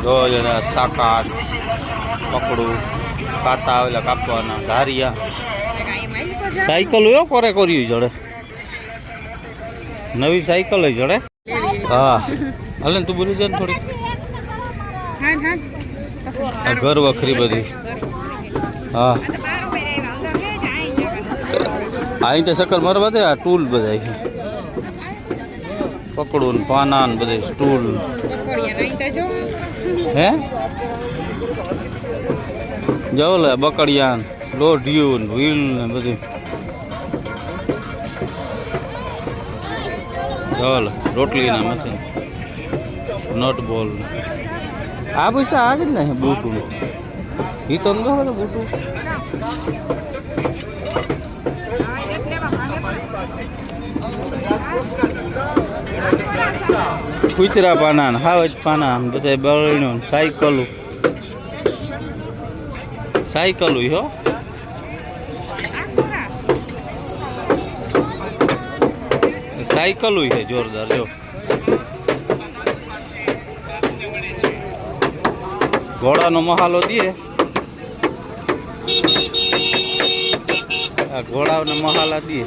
રોજ સાકાટ પકડું કાતા આવેલા કાપવાના ધારિયા સાયકલ એવો કોરે કર્યું જડે નવી સાયકલ જડે હા હાલે તું બોલી જાય ને થોડી ઘર વખરી બધી હા અહીં તો સકલ મારવા દે આ ટૂલ બધા પકડું ને પાના ને બધે સ્ટૂલ હે જાઓ લે બકડિયા લોઢિયું ને વ્હીલ ને બધું જાઓ લે રોટલીના મશીન નટ બોલ આ પૈસા આવે જ ને બૂટું એ તો ન બૂટું કુતરા પાના હાવજ પાના બધા બળીનો સાયકલું હો સાયકલું છે જોરદાર જો ઘોડાનો મહાલો દે આ ઘોડાનો મહાલા દે